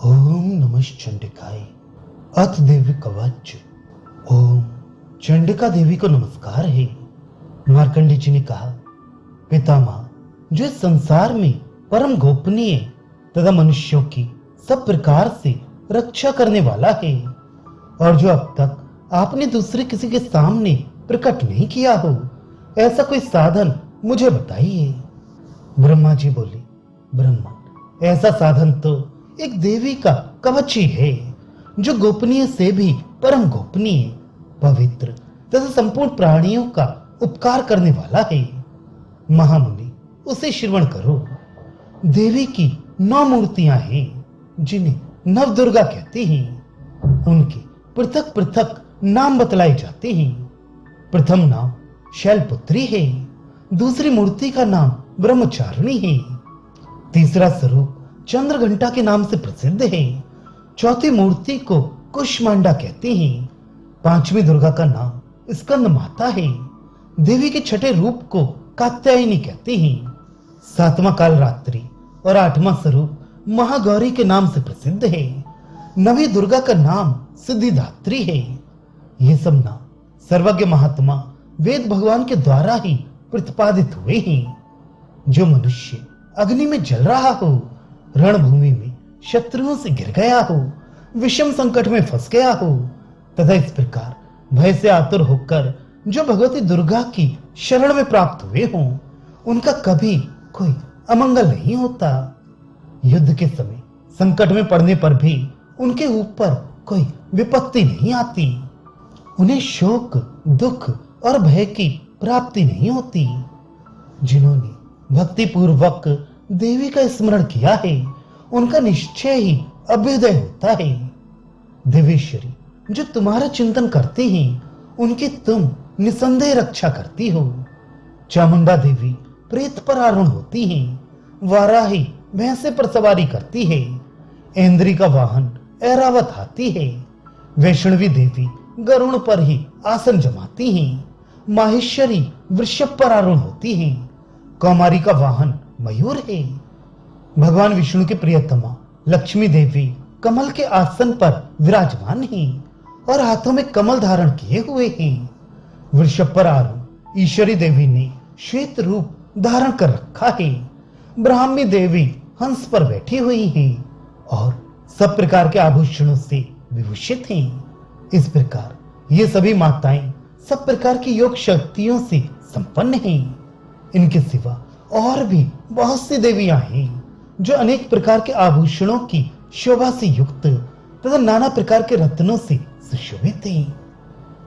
ओम नमः चंडिकाय। अथ देवी कवच। ओम चंडिका देवी को नमस्कार है। मार्कंडे जी ने कहा, पितामह, जो इस संसार में परम गोपनीय तथा मनुष्यों की सब प्रकार से रक्षा करने वाला है, और जो अब तक आपने दूसरे किसी के सामने प्रकट नहीं किया हो, ऐसा कोई साधन मुझे बताइए। ब्रह्मा जी बोले, ब्रह्मन, ऐसा साधन तो एक देवी का कवच ही है, जो गोपनीय से भी परम गोपनीय, पवित्र तथा संपूर्ण प्राणियों का उपकार करने वाला है। महामुनि, उसे श्रवण करो। देवी की 9 मूर्तियां हैं, जिन्हें नवदुर्गा कहते हैं। उनके पृथक पृथक नाम बतलाए जाते हैं। प्रथम नाम शैलपुत्री है, दूसरी मूर्ति का नाम ब्रह्मचारिणी है, तीसरा स्वरूप चंद्रघंटा के नाम से प्रसिद्ध है, चौथी मूर्ति को कुष्मांडा कहते हैं, पांचवी दुर्गा का नाम स्कंद माता है, देवी के छठे रूप को कात्यायनी कहते हैं, सातवां काल रात्रि और आठवां स्वरूप महागौरी के नाम से प्रसिद्ध है, नवी दुर्गा का नाम सिद्धिदात्री है। ये सब नाम सर्वज्ञ महात्मा वेद भगवान के द्वारा ही प्रतिपादित हुए हैं। जो मनुष्य अग्नि में जल रहा हो, रणभूमि में शत्रुओं से गिर गया हो, विषम संकट में फंस गया हो, तथा इस प्रकार भय से आतुर होकर जो भगवती दुर्गा की शरण में प्राप्त हुए हों, उनका कभी कोई अमंगल नहीं होता। युद्ध के समय संकट में पड़ने पर भी उनके ऊपर कोई विपत्ति नहीं आती। उन्हें शोक, दुख और भय की प्राप्ति नहीं होती। जिन्होंने भक्ति पूर्वक देवी का स्मरण किया है, उनका निश्चय ही अभ्युदय होता है। देवेश्वरी, जो तुम्हारा चिंतन करते हैं, उनकी तुम निसंदेह रक्षा करती हो। चामुंडा देवी प्रेत पर आरूढ़ होती हैं, वाराही भैंसे पर सवारी करती है, ऐन्द्री का वाहन ऐरावत हाथी है, वैष्णवी देवी गरुण पर ही आसन जमाती हैं, माहेश्वरी वृषभ पर आरूढ़ होती हैं, कौमारी का वाहन मयूर है। भगवान विष्णु के प्रियतमा लक्ष्मी देवी कमल के आसन पर विराजमान हैं और हाथों में कमल धारण किए हुए हैं। वृषभ पर आरूढ़ ईश्वरी देवी ने श्वेत रूप धारण कर रखा है। ब्राह्मी देवी हंस पर बैठी हुई हैं और सब प्रकार के आभूषणों से विभूषित हैं। इस प्रकार ये सभी माताएं सब प्रकार की योग शक्तियों से संपन्न हैं। इनके सिवा और भी बहुत सी देवियां हैं, जो अनेक प्रकार के आभूषणों की शोभा से युक्त तथा नाना प्रकार के रत्नों से सुशोभित हैं।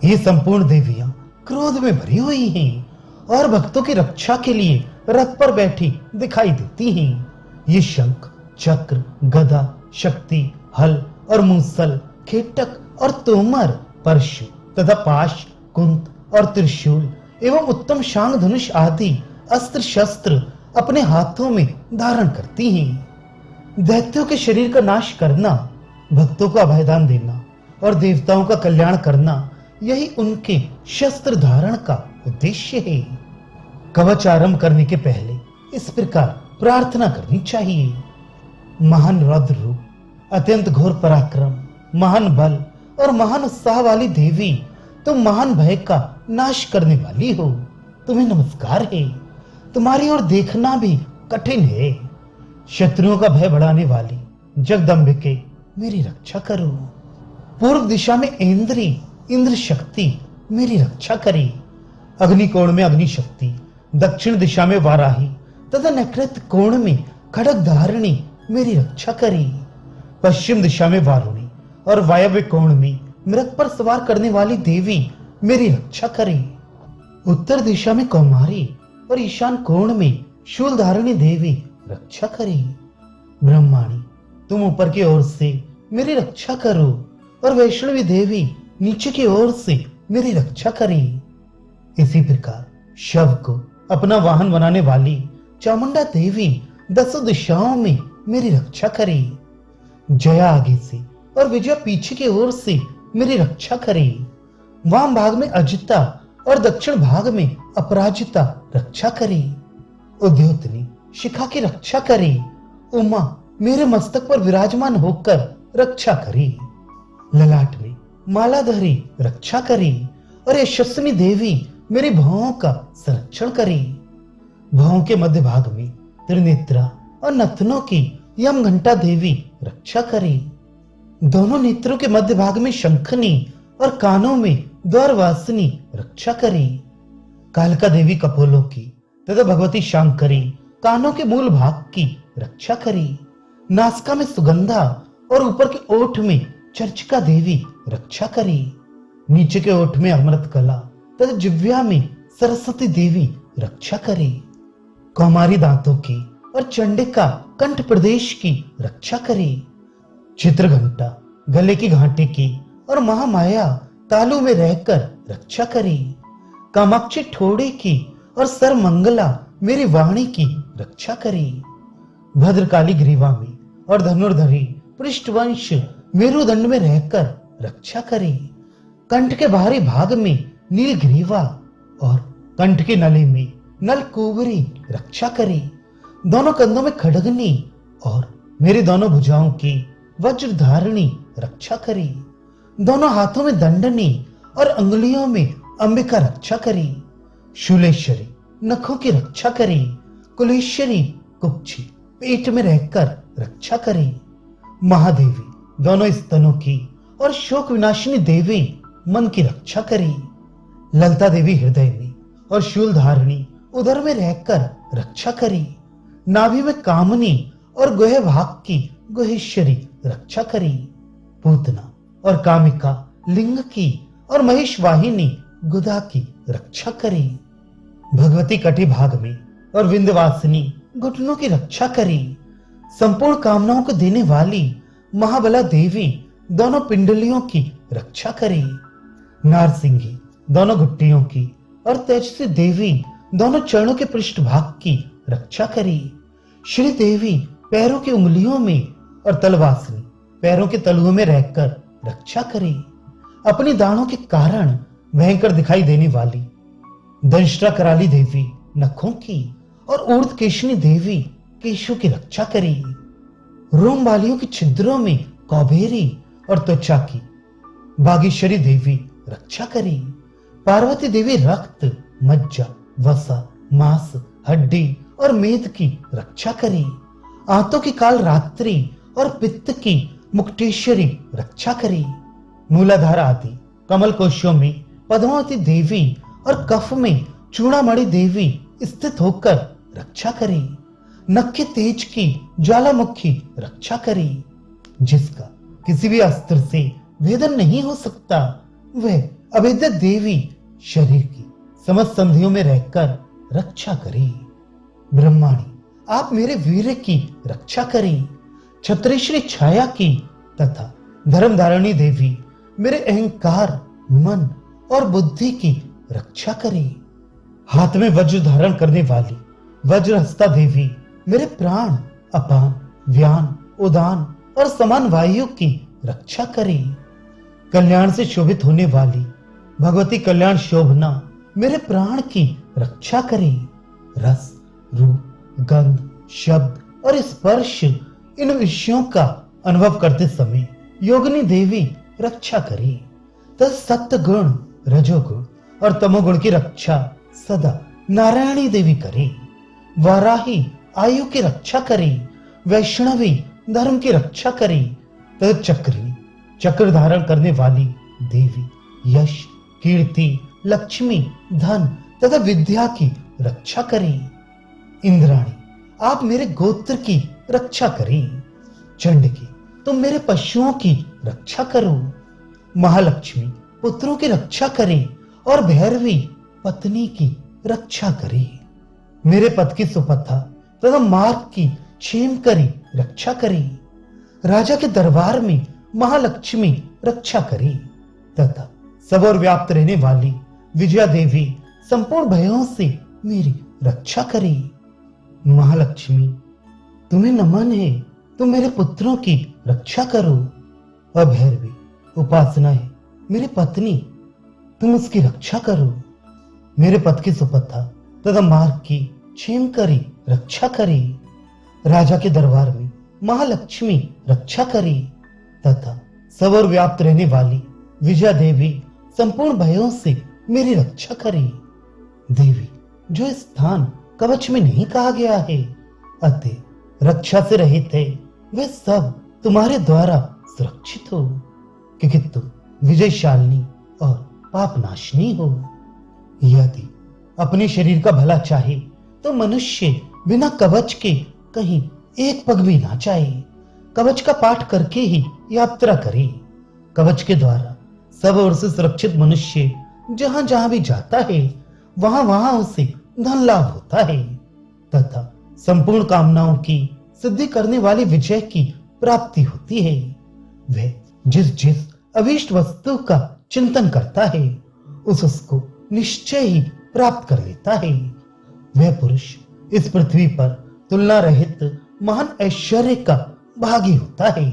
ये संपूर्ण देवियां क्रोध में भरी हुई हैं और भक्तों की रक्षा के लिए रथ पर बैठी दिखाई देती हैं। ये शंख, चक्र, गदा, शक्ति, हल और मूसल, खेटक और तोमर, परशु तथा पाश, कुंत और त्रिशूल एवं उत्तम शांग धनुष आदि अस्त्र शस्त्र अपने हाथों में धारण करती हैं। दैत्यों के शरीर का नाश करना, भक्तों को अभयदान देना और देवताओं का कल्याण करना, यही उनके शस्त्र धारण का उद्देश्य है। कवच आरंभ करने के पहले इस प्रकार प्रार्थना करनी चाहिए। महान रौद्र रूप, अत्यंत घोर पराक्रम, महान बल और महान उत्साह वाली देवी, तुम महान भय का नाश करने वाली हो। तुम्हें नमस्कार है। तुम्हारी ओर देखना भी कठिन है। शत्रुओं का भय बढ़ाने वाली जगदम्बिके, मेरी रक्षा करो। पूर्व दिशा में ऐन्द्री, इंद्र शक्ति, मेरी रक्षा करे। अग्निकोण में अग्नि शक्ति, दक्षिण दिशा में वाराही तथा नैऋत्य कोण में खड्ग धारिणी, मेरी रक्षा करे। पश्चिम दिशा में वारुणी और वायव्य कोण में मृग पर सवार करने वाली देवी, मेरी रक्षा करे। उत्तर दिशा में कौमारी और ईशान कोण में शूल धारिणी देवी रक्षा करे। ब्रह्माणी, तुम ऊपर की ओर से मेरी रक्षा करो और वैष्णवी देवी नीचे की ओर से मेरी रक्षा करे। इसी प्रकार शव को अपना वाहन बनाने वाली चामुंडा देवी 10 दिशाओं में मेरी रक्षा करे। जया आगे से और विजय पीछे की ओर से मेरी रक्षा करे। वाम भाग में अजिता और दक्षिण भाग में अपराजिता रक्षा करे। उद्योतनी शिखा की रक्षा करे। उमा मेरे मस्तक पर विराजमान होकर रक्षा करी। ललाट में माला धरी रक्षा करी और यशस्विनी देवी मेरी भौहों का संरक्षण करी। भौहों के मध्य भाग में त्रिनेत्रा और नथनों की यम घंटा देवी रक्षा करी। दोनों नेत्रों के मध्य भाग में शंखनी और कानों में द्वारवासिनी रक्षा करी। कालिका देवी कपोलों की तथा भगवती शांकरी कानों के मूल भाग की रक्षा करी। नासिका में सुगंधा और ऊपर के ओठ में चर्चिका देवी रक्षा करी। नीचे के ओठ में अमृत कला तथा जिह्वा में सरस्वती देवी रक्षा करी। कौमारी दांतों की और चंडिका कंठ प्रदेश की रक्षा करी। चित्रघंटा गले की घाटी की और महामाया तालू में रहकर रक्षा करी। कामाक्षी ठोड़ी की और सरमंगला मेरी वाणी की रक्षा करी। भद्रकाली ग्रीवा में और धनुर्धरी पृष्ठवंश मेरुदंड में रहकर रक्षा करी। कंठ के बाहरी भाग में नील ग्रीवा और कंठ की नली में नलकुबरी रक्षा करी। दोनों कंधों में खड़गनी और मेरी दोनों भुजाओं की वज्रधारिणी रक्षा करी। दोनों हाथों में दंडनी और अंगुलियों में अंबिका रक्षा करी। शूलेश्वरी नखों की रक्षा करी। कुलेश्वरी कुक्षी पेट में रहकर रक्षा करी। महादेवी दोनों स्तनों की और शोक विनाशिनी देवी मन की रक्षा करी। ललिता देवी हृदय में और शूल धारिणी उदर में रहकर रक्षा करी। नाभि में कामनी और गुह भाग की गुहेश्वरी रक्षा करी। पूतना और कामिका लिंग की और महेश वाहिनी गुदा की रक्षा करी। भगवती कटी भाग में और विंध्यवासिनी घुटनों की रक्षा करी। संपूर्ण कामनाओं को देने वाली महाबला देवी दोनों पिंडलियों की रक्षा करी। नारसिंही दोनों घुट्टियों की और तेजस्वी देवी दोनों चरणों के पृष्ठ भाग की रक्षा करी। श्री देवी पैरों की उंगलियों में और तलवासिनी पैरों के तलुओं में रहकर रक्षा करी। अपनी दाढ़ों के कारण भयंकर दिखाई देने वाली दंष्ट्रा कराली देवी नखों की और ऊर्ध्वकेशिनी देवी केशों की रक्षा करी। रोम वालियों के छिद्रों में कौबेरी और त्वचा की बागेश्वरी देवी रक्षा करी। पार्वती देवी रक्त मज्जा वसा मांस हड्डी और मेद की रक्षा करी। आंतों की काल रात्रि और पित्त की मुक्तेश्वरी रक्षा करी। मूलाधार आदि कमल कोशों में पद्मावती देवी और कफ में चूड़ामणि देवी स्थित होकर रक्षा करी। नख के तेज की ज्वालामुखी रक्षा करी। जिसका किसी भी अस्त्र से भेदन नहीं हो सकता, वह अभेद्य देवी शरीर की समस्त संधियों में रहकर रक्षा करी। ब्रह्माणी आप मेरे वीर की रक्षा करी। छत्रेश्वरी छाया की तथा धर्मधारिणी देवी मेरे अहंकार मन और बुद्धि की रक्षा करी। हाथ में वज्र धारण करने वाली वज्रहस्ता देवी मेरे प्राण अपान व्यान उदान और समान वायु की रक्षा करी। कल्याण से शोभित होने वाली भगवती कल्याण शोभना मेरे प्राण की रक्षा करी। रस रूप गंध शब्द और स्पर्श इन विषयों का अनुभव करते समय योगिनी देवी रक्षा करी। तथा सत्य गुण रजोगुण और तमोगुण की रक्षा सदा नारायणी देवी करे। वाराही आयु की रक्षा करे। वैष्णवी धर्म की रक्षा करे। तथा चक्री चक्र धारण करने वाली देवी यश कीर्ति लक्ष्मी धन तथा विद्या की रक्षा करे। इंद्राणी आप मेरे गोत्र की रक्षा करें। चंडकी तुम मेरे पशुओं की रक्षा करो। महालक्ष्मी पुत्रों की रक्षा करे और भैरवी पत्नी की रक्षा करे। मेरे पद की सुपथा तथा मार्ग की क्षेम करी रक्षा करे। राजा के दरबार में महालक्ष्मी रक्षा करे तथा सब और व्याप्त रहने वाली विजया देवी संपूर्ण भयों से मेरी रक्षा करे। महालक्ष्मी तुम्हें नमन है, तुम मेरे पुत्रों की रक्षा करो। अभैरवी उपासना है मेरी पत्नी, तुम उसकी रक्षा करो। मेरे पद की सुपथा तथा मार्ग की क्षेम करी रक्षा करे। राजा के दरबार में महालक्ष्मी रक्षा करे तथा सब और व्याप्त रहने वाली विजया देवी संपूर्ण भयों से मेरी रक्षा करे। देवी, जो स्थान कवच में नहीं कहा गया है, अतः रक्षा से रहित है, वे सब तुम्हारे द्वारा सुरक्षित हो, क्योंकि तुम विजयशालिनी और पापनाशनी हो। यदि अपने शरीर का भला चाहे तो मनुष्य बिना कवच के कहीं एक पग भी ना चाहे, कवच का पाठ करके ही यात्रा करे। कवच के द्वारा सब ओर से सुरक्षित मनुष्य जहां जहां भी जाता है, वहां वहां उसे धन लाभ होता है तथा संपूर्ण कामनाओं की सिद्धि करने वाली विजय की प्राप्ति होती है। वह जिस जिस अभीष्ट वस्तु का चिंतन करता है, उसको निश्चय ही प्राप्त कर लेता है। वह पुरुष इस पृथ्वी पर तुलना रहित महान ऐश्वर्य का भागी होता है।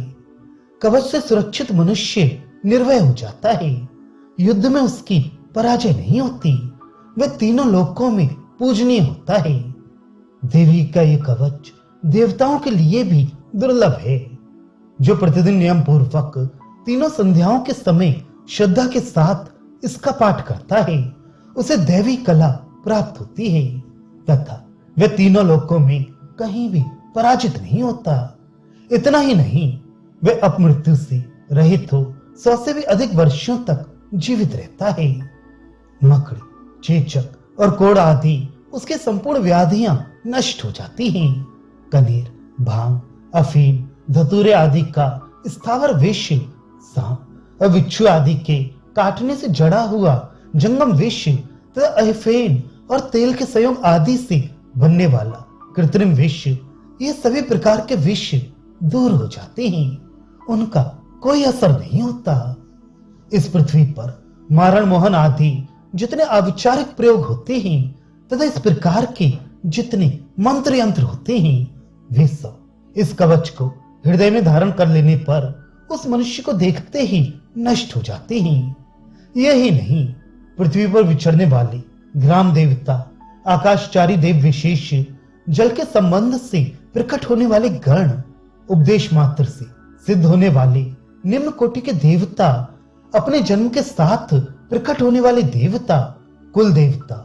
कवच से सुरक्षित मनुष्य निर्भय हो जाता है, युद्ध में उसकी पराजय नहीं होती, वह तीनों लोकों में पूजनीय होता है। देवी का यह कवच देवताओं के लिए भी दुर्लभ है। जो प्रतिदिन नियम पूर्वक तीनों संध्याओं के समय श्रद्धा के साथ इसका पाठ करता है, उसे दैवी कला प्राप्त होती है तथा वह तीनों लोकों में कहीं भी पराजित नहीं होता। इतना ही नहीं, वह अपमृत्यु से रहित हो 100 से भी अधिक वर्षों तक जीवित रहता है। मकड़ी, चेचक और कोड़ आदि उसके संपूर्ण व्याधियां नष्ट हो जाती हैं। कनेर, भांग, अफीम, धतूरे आदि का स्थावर विष, सांप और बिच्छू आदि के काटने से जड़ा हुआ जंगम विष तथा अहफेन और तेल के संयोग आदि से बनने वाला कृत्रिम विष, ये सभी प्रकार के विष दूर हो जाते हैं, उनका कोई असर नहीं होता। इस पृथ्वी पर मारण मोहन आदि जितने अविचारिक प्रयोग होते हैं तथा इस प्रकार के जितने मंत्र यंत्र होते हैं, वे सब इस कवच को हृदय में धारण कर लेने पर उस मनुष्य को देखते ही नष्ट हो जाते हैं। यही नहीं, पृथ्वी पर विचरने वाले ग्राम देवता, आकाशचारी देव विशेष, जल के संबंध से प्रकट होने वाले गण, उपदेश मात्र से सिद्ध होने वाले निम्न कोटि के देवता, अपने जन्म के साथ प्रकट होने वाले देवता, कुल देवता,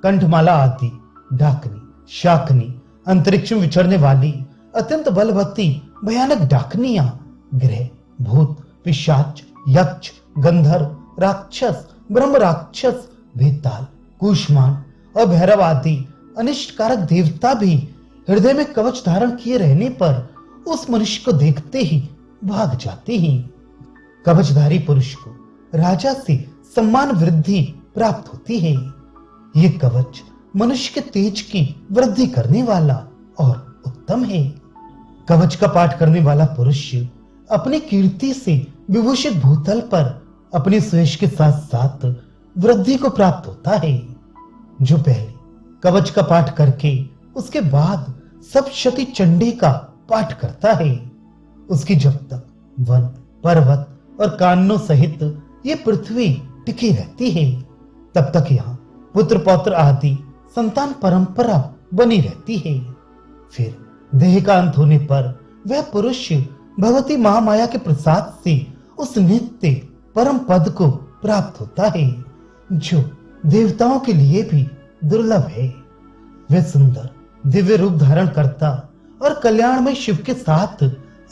कंठमाला आदि, डाकनी, शाकनी, अंतरिक्ष में विचरने वाली अत्यंत बलवती भयानक डाकनियां, ग्रह, भूत, पिशाच, यक्ष, गंधर्व, राक्षस, ब्रह्म राक्षस, बेताल, कूष्मांड और भैरव आदि अनिष्टकारक देवता भी हृदय में कवच धारण किए रहने पर उस मनुष्य को देखते ही भाग जाते हैं। कवचधारी पुरुष को राजा से सम्मान वृद्धि प्राप्त होती है। ये कवच मनुष्य के तेज की वृद्धि करने वाला और उत्तम है। कवच का पाठ करने वाला पुरुष अपनी कीर्ति से विभूषित भूतल पर अपने सुयश के साथ साथ वृद्धि को प्राप्त होता है। जो पहले कवच का पाठ करके उसके बाद सप्तशती चंडी का पाठ करता है, उसकी जब तक वन, पर्वत और कानों सहित ये पृथ्वी टिकी रहती है, तब तक यहाँ पुत्र पौत्र आदि संतान परंपरा बनी रहती है। फिर देह का अंत होने पर वह पुरुष भगवती महामाया के प्रसाद से उस नित्य परम पद को प्राप्त होता है, जो देवताओं के लिए भी दुर्लभ है। वह सुंदर दिव्य रूप धारण करता और कल्याणमय शिव के साथ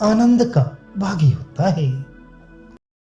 आनंद का भागी होता है।